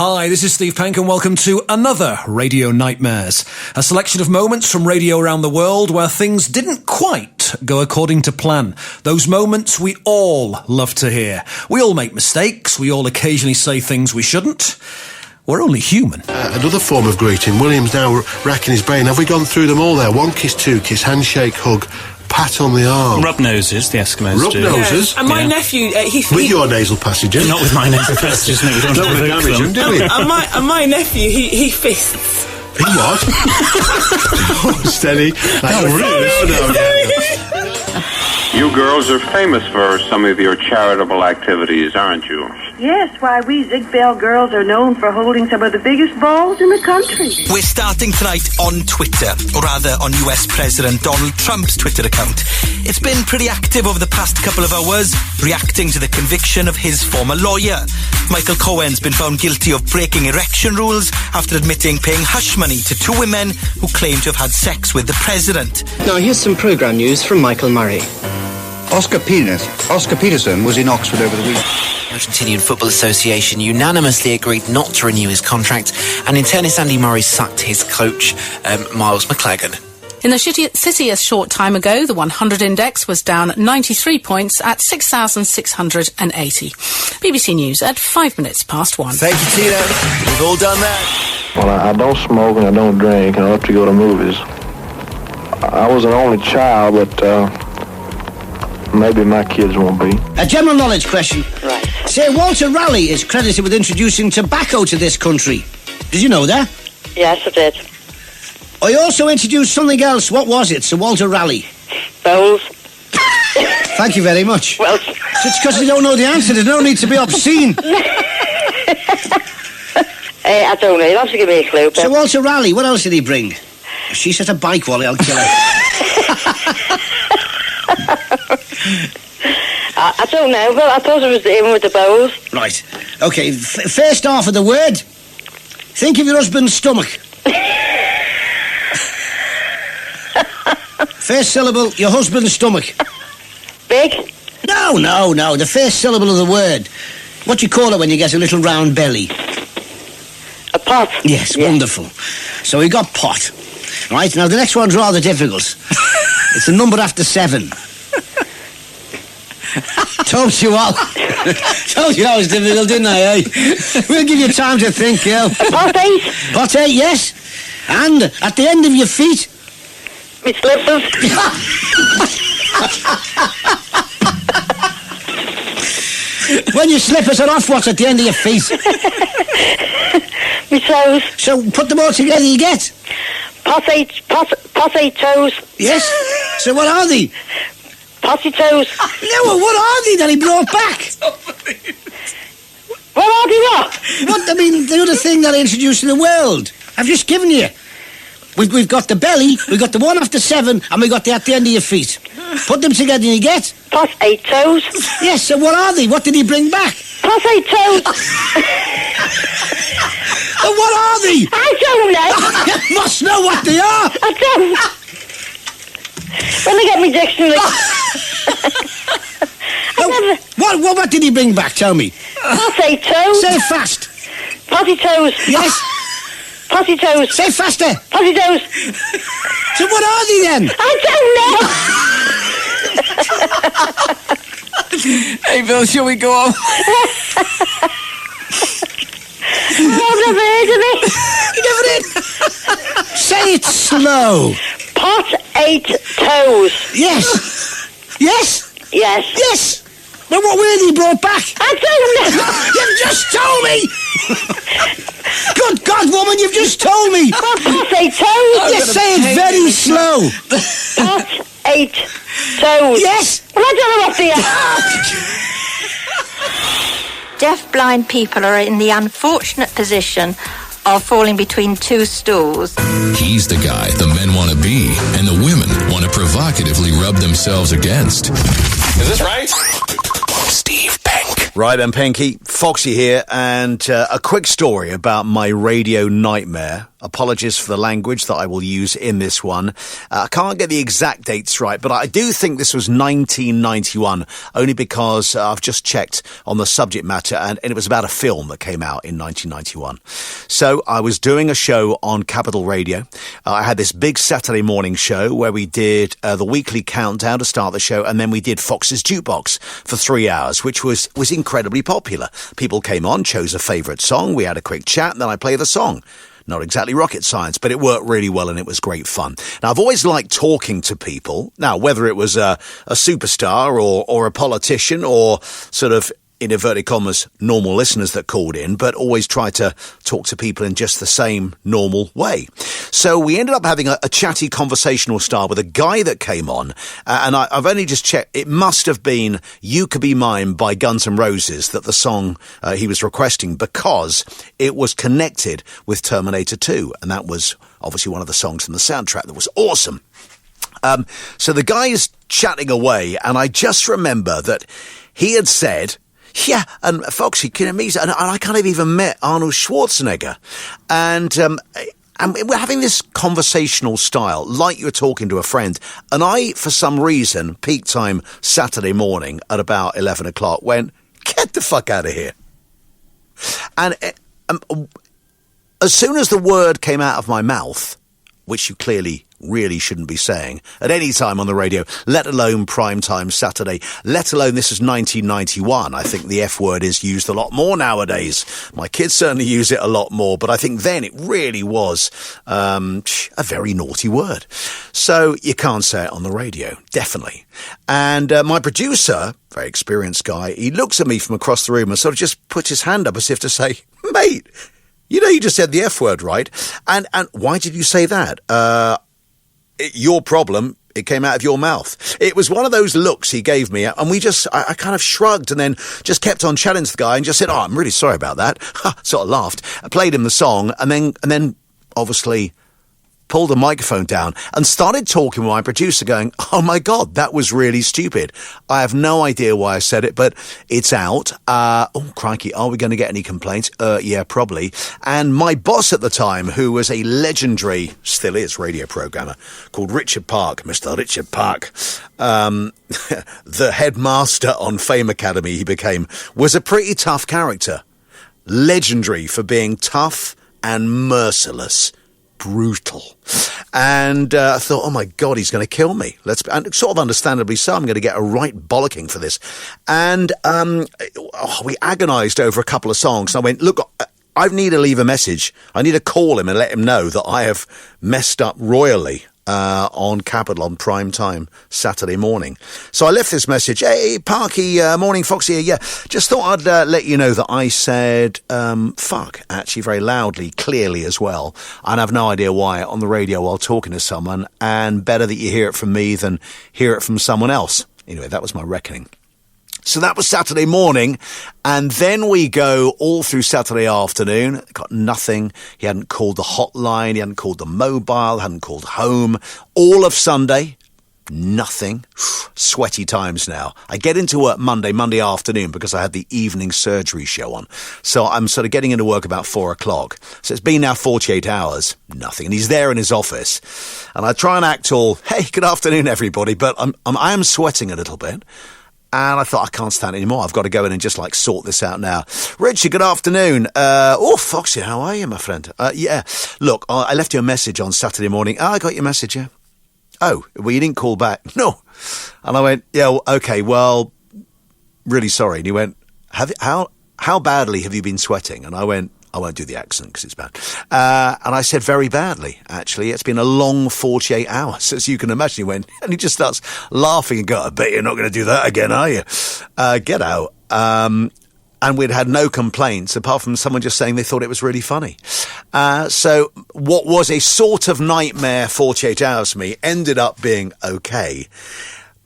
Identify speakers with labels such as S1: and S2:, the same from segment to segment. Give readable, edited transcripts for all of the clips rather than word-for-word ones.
S1: Hi, this is Steve Penk and welcome to another Radio Nightmares, a selection of moments from radio around the world where things didn't quite go according to plan. Those moments we all love to hear. We all make mistakes, we all occasionally say things we shouldn't. We're only human.
S2: Another form of greeting. William's now racking his brain. Have we gone through them all there? One kiss, two kiss, handshake, hug, pat on the arm.
S3: Rub noses, the Eskimos
S2: Rub
S3: do.
S2: noses?
S4: And my nephew,
S2: With your nasal passages?
S3: Not with my nasal passages, no, we don't
S2: want to damage them, do we?
S4: and my nephew, he fists.
S2: He what? Oh, steady. No.
S5: You girls are famous for some of your charitable activities, aren't you?
S6: Yes, why, we Zigbell girls are known for holding some of the biggest balls in the country.
S7: We're starting tonight on Twitter, or rather on US President Donald Trump's Twitter account. It's been pretty active over the past couple of hours, reacting to the conviction of his former lawyer. Michael Cohen's been found guilty of breaking erection rules after admitting paying hush money to two women who claim to have had sex with the president.
S8: Now here's some programme news from Michael Murray.
S9: Oscar Peterson was in Oxford over the week.
S10: Argentinian Football Association unanimously agreed not to renew his contract, and in tennis, Andy Murray sacked his coach, Miles McLagan.
S11: In the city a short time ago, the 100 index was down 93 points at 6,680. BBC News at 1:05.
S10: Thank you, Tina. We've all done that.
S12: Well, I don't smoke and I don't drink, and I love to go to movies. I was an only child, but maybe my kids won't be.
S13: A general knowledge question.
S6: Right.
S13: Say, Walter Raleigh is credited with introducing tobacco to this country. Did you know that?
S6: Yes, I did.
S13: I also introduced something else. What was it, Sir Walter Raleigh?
S6: Bowls.
S13: Thank you very much.
S6: Well,
S13: it's because you don't know the answer. There's no need to be obscene.
S6: I don't know. You'll have to give me a clue.
S13: Sir Walter Raleigh, what else did he bring? If she said a bike, Wally, I'll kill her.
S6: I don't know, but I thought it was the in with the bowls.
S13: Right. OK, first half of the word. Think of your husband's stomach. First syllable, your husband's stomach.
S6: Big?
S13: No. The first syllable of the word. What do you call it when you get a little round belly?
S6: A pot.
S13: Yes, wonderful. So we got pot. Right, now the next one's rather difficult. It's a number after 7. Told you all. Told you that was difficult, didn't I, eh? We'll give you time to think, girl.
S6: Pot 8.
S13: Pot 8, yes. And at the end of your feet...
S6: My slippers.
S13: When your slippers are off, what's at the end of your feet?
S6: My toes.
S13: So put them all together, you get?
S6: Pot 8 toes.
S13: Yes. So what are they?
S6: Potty toes.
S13: No, what are they that he brought back?
S6: What are they what?
S13: What, I mean, the other thing that I introduced to the world. I've just given you. We've got the belly, we've got the one after 7, and we've got the at the end of your feet. Put them together and you get?
S6: Pot 8 toes.
S13: Yes, so what are they? What did he bring back?
S6: Pot 8 toes.
S13: And what are they?
S6: I don't know.
S13: You must know what they are.
S6: I don't. Let me get my dictionary.
S13: What did he bring back? Tell me.
S6: Pot 8 toes.
S13: Say it fast.
S6: Potty toes.
S13: Yes.
S6: Potty toes.
S13: Say faster.
S6: Potty toes.
S13: So what are they then?
S6: I don't know.
S4: Hey, Bill, shall we go on?
S6: I've never heard of it.
S13: You never did. Say it slow.
S6: Pot 8 toes.
S13: Yes. Yes?
S6: Yes.
S13: Yes. But what were they brought back?
S6: I don't know.
S13: You've just told me. Good God, woman, you've just told me.
S6: Pot 8 toes.
S13: Yes, say it very slow.
S6: Pot 8 toes.
S13: Yes.
S6: Well, I don't know what they are.
S14: Deaf-blind people are in the unfortunate position of falling between two stools.
S15: He's the guy the men want to be and the women want to provocatively rub themselves against.
S3: Is this right?
S15: Steve Penk.
S16: Right then, Penky, Foxy here, and a quick story about my radio nightmare. Apologies for the language that I will use in this one. I can't get the exact dates right, but I do think this was 1991, only because I've just checked on the subject matter, and it was about a film that came out in 1991. So I was doing a show on Capital Radio. I had this big Saturday morning show where we did the weekly countdown to start the show, and then we did Fox's Jukebox for 3 hours, which was incredibly popular. People came on, chose a favourite song, we had a quick chat, and then I played the song. Not exactly rocket science, but it worked really well and it was great fun. Now, I've always liked talking to people. Now, whether it was a superstar or a politician or sort of, in inverted commas, normal listeners that called in, but always try to talk to people in just the same normal way. So we ended up having a chatty conversational style with a guy that came on, and I've only just checked, it must have been You Could Be Mine by Guns N' Roses, that the song he was requesting, because it was connected with Terminator 2, and that was obviously one of the songs from the soundtrack that was awesome. So the guy is chatting away, and I just remember that he had said, yeah, and Foxy, can you meet? And I kind of even met Arnold Schwarzenegger. And we're having this conversational style, like you're talking to a friend. And I, for some reason, peak time Saturday morning at about 11 o'clock, went, get the fuck out of here. And as soon as the word came out of my mouth, which you clearly really shouldn't be saying at any time on the radio, let alone prime time Saturday, let alone this is 1991. I think the F word is used a lot more nowadays. My kids certainly use it a lot more, but I think then it really was a very naughty word. So you can't say it on the radio, definitely. And my producer, very experienced guy, he looks at me from across the room and sort of just puts his hand up as if to say, mate, you know you just said the F word, right? And why did you say that? Your problem, it came out of your mouth. It was one of those looks he gave me, and I kind of shrugged and then just kept on chatting to the guy and just said, oh, I'm really sorry about that. Sort of laughed. I played him the song and then obviously pulled the microphone down and started talking with my producer going, oh my God, that was really stupid. I have no idea why I said it, but it's out. Oh, crikey, are we going to get any complaints? Yeah, probably. And my boss at the time, who was a legendary, still is, radio programmer called Richard Park, Mr. Richard Park, the headmaster on Fame Academy he became, was a pretty tough character. Legendary for being tough and merciless. Brutal. And I thought, oh my God, he's going to kill me. And sort of understandably so, I'm going to get a right bollocking for this. And we agonised over a couple of songs. I went, look, I need to leave a message. I need to call him and let him know that I have messed up royally on Capital on prime time Saturday morning. So I left this message. Hey, Parky, morning, Foxy. Yeah, just thought I'd let you know that I said fuck, actually very loudly, clearly as well. And I've no idea why on the radio while talking to someone, and better that you hear it from me than hear it from someone else. Anyway, that was my reckoning. So that was Saturday morning, and then we go all through Saturday afternoon. Got nothing. He hadn't called the hotline, he hadn't called the mobile, hadn't called home. All of Sunday, nothing. Sweaty times now. I get into work Monday afternoon because I had the evening surgery show on. So I'm sort of getting into work about 4 o'clock. So it's been now 48 hours, nothing. And he's there in his office. And I try and act all, hey, good afternoon, everybody. But I am sweating a little bit. And I thought, I can't stand it anymore. I've got to go in and just sort this out now. Richard, good afternoon. Foxy, how are you, my friend? Yeah. Look, I left you a message on Saturday morning. Oh, I got your message, yeah. Oh, well, you didn't call back. No. And I went, yeah, okay, well, really sorry. And he went, how badly have you been sweating? And I went, I won't do the accent because it's bad. And I said, very badly, actually. It's been a long 48 hours, as you can imagine. He went, and he just starts laughing and go, I bet you're not going to do that again, are you? Get out. And we'd had no complaints, apart from someone just saying they thought it was really funny. So what was a sort of nightmare 48 hours for me ended up being okay.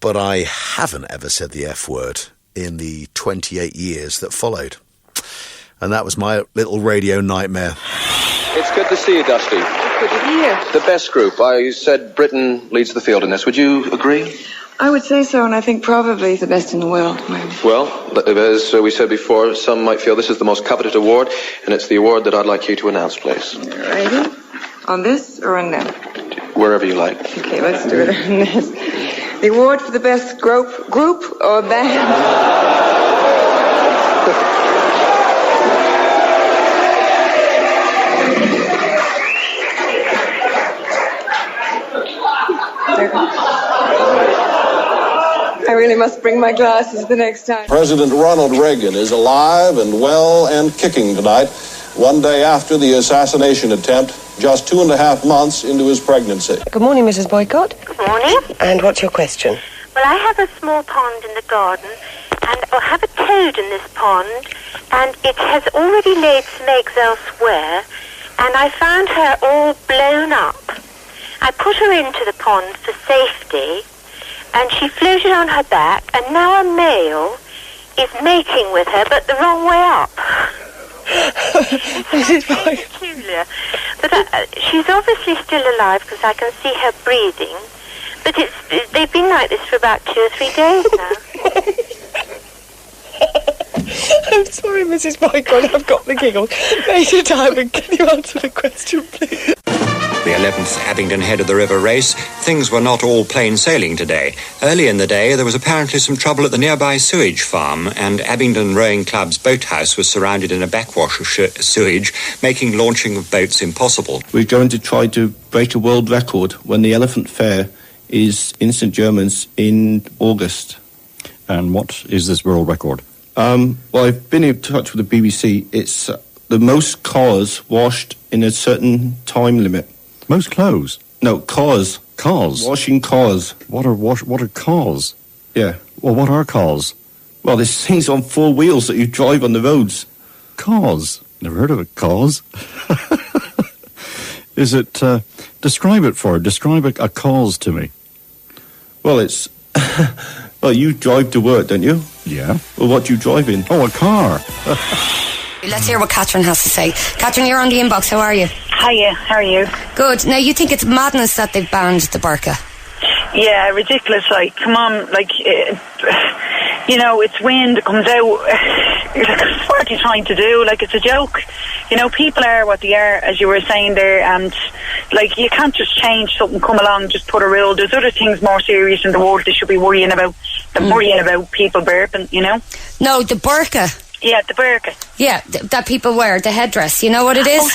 S16: But I haven't ever said the F word in the 28 years that followed. And that was my little radio nightmare.
S17: It's good to see you, Dusty.
S6: Good to be here.
S17: The best group. I said Britain leads the field in this. Would you agree?
S18: I would say so, and I think probably the best in the world.
S17: Well, as we said before, some might feel this is the most coveted award, and it's the award that I'd like you to announce, please.
S18: Ready? On this or on them?
S17: Wherever you like.
S18: Okay, let's do it on this. The award for the best group or band. I really must bring my glasses the next time.
S19: President Ronald Reagan is alive and well and kicking tonight, one day after the assassination attempt, just 2.5 months into his pregnancy.
S20: Good morning, Mrs. Boycott.
S21: Good morning.
S20: And what's your question?
S21: Well, I have a small pond in the garden, and I have a toad in this pond, and it has already laid some eggs elsewhere, and I found her all blown up. I put her into the pond for safety, and she floated on her back, and now a male is mating with her, but the wrong way up. It's very peculiar. But she's obviously still alive because I can see her breathing. But they've been like this for about 2 or 3 days now.
S20: I'm sorry, Mrs. Boycott, I've got the giggles. Major Diamond, can you answer the question, please?
S22: The 11th Abingdon head of the river race, things were not all plain sailing today. Early in the day, there was apparently some trouble at the nearby Sewage farm, and Abingdon Rowing Club's boathouse was surrounded in a backwash of sewage, making launching of boats impossible.
S23: We're going to try to break a world record when the Elephant Fair is in St. Germans in August.
S24: And what is this world record?
S23: Well, I've been in touch with the BBC. It's the most cars washed in a certain time limit.
S24: Most clothes?
S23: No, cars.
S24: Cars?
S23: Washing cars.
S24: What are cars?
S23: Yeah.
S24: Well, what are cars?
S23: Well, there's things on 4 wheels that you drive on the roads.
S24: Cars? Never heard of it. Cars? Is it... describe a cause to me.
S23: Well, it's... well, you drive to work, don't you?
S24: Yeah.
S23: Well, what do you drive in?
S24: Oh, a car.
S25: Let's hear what Catherine has to say. Catherine, you're on the inbox. How are you?
S26: Hiya, how are you?
S25: Good. Now, you think it's madness that they've banned the burqa?
S26: Yeah, ridiculous. Like, come on, like, you know, it's wind, it comes out. What are you trying to do? Like, it's a joke. You know, people are what they are, as you were saying there, and, like, you can't just change something, come along, just put a rule. There's other things more serious in the world they should be worrying about than worrying about people burping, you know?
S25: No, the burqa.
S26: Yeah, the burqa.
S25: Yeah, that people wear, the headdress. You know what it is?
S26: Oh,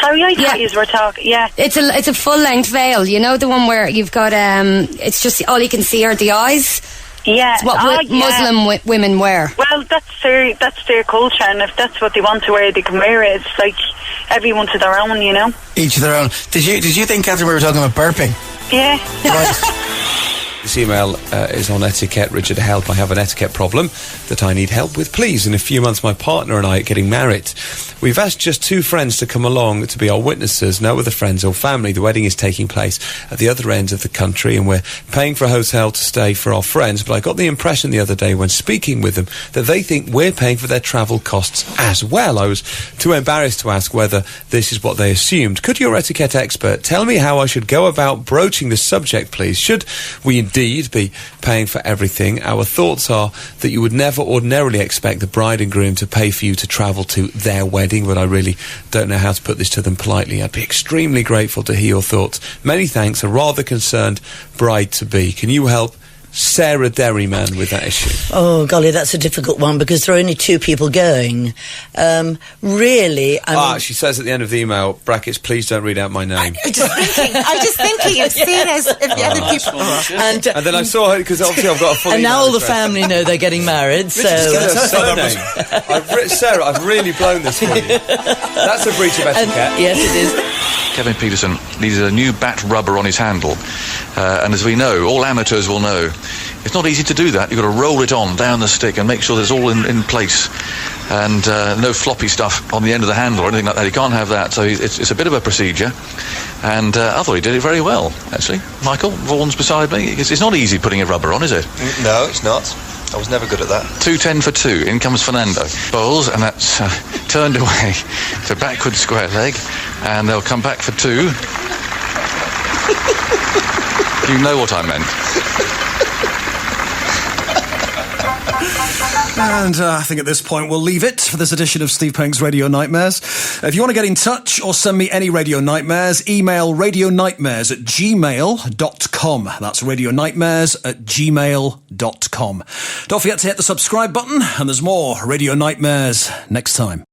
S26: sorry, I thought you were talking. Yeah,
S25: it's a full length veil. You know, the one where you've got it's just all you can see are the eyes.
S26: Yeah,
S25: it's what Muslim women wear.
S26: Well, that's their culture, and if that's what they want to wear, they can wear it. It's like everyone to their own, you know.
S7: Each to their own. Did you think, Catherine, we were talking about burping?
S26: Yeah.
S27: This email is on etiquette. Richard, help. I have an etiquette problem that I need help with, please. In a few months, my partner and I are getting married. We've asked just 2 friends to come along to be our witnesses, no other friends or family. The wedding is taking place at the other end of the country, and we're paying for a hotel to stay for our friends. But I got the impression the other day when speaking with them that they think we're paying for their travel costs as well. I was too embarrassed to ask whether this is what they assumed. Could your etiquette expert tell me how I should go about broaching this subject, please? Should we indeed be paying for everything? Our thoughts are that you would never ordinarily expect the bride and groom to pay for you to travel to their wedding, but I really don't know how to put this to them politely. I'd be extremely grateful to hear your thoughts. Many thanks, a rather concerned bride-to-be. Can you help Sarah Derryman with that issue?
S28: Oh, golly, that's a difficult one because there are only 2 people going. Really,
S27: she says at the end of the email, brackets, please don't read out my name.
S28: I'm just thinking, it's seen as if the other people...
S27: And then I saw her, because obviously I've got a full
S28: and
S27: email
S28: now all the
S27: address.
S28: family know they're getting married, so...
S27: Sarah, I've really blown this for you. That's a breach of etiquette.
S28: Yes, it is.
S29: Kevin Peterson needs a new bat rubber on his handle. And as we know, all amateurs will know, it's not easy to do that. You've got to roll it on down the stick and make sure that it's all in place. And no floppy stuff on the end of the handle or anything like that. You can't have that. So it's a bit of a procedure. And I thought he did it very well, actually. Michael, Vaughan's beside me. It's not easy putting a rubber on, is it?
S30: No, it's not. I was never good at that.
S29: 2-10 for 2. In comes Fernando. Bowls, and that's turned away to backward square leg. And they'll come back for 2. You know what I meant.
S1: And I think at this point we'll leave it for this edition of Steve Penk's Radio Nightmares. If you want to get in touch or send me any Radio Nightmares, email radionightmares@gmail.com. That's radionightmares@gmail.com. Don't forget to hit the subscribe button, and there's more Radio Nightmares next time.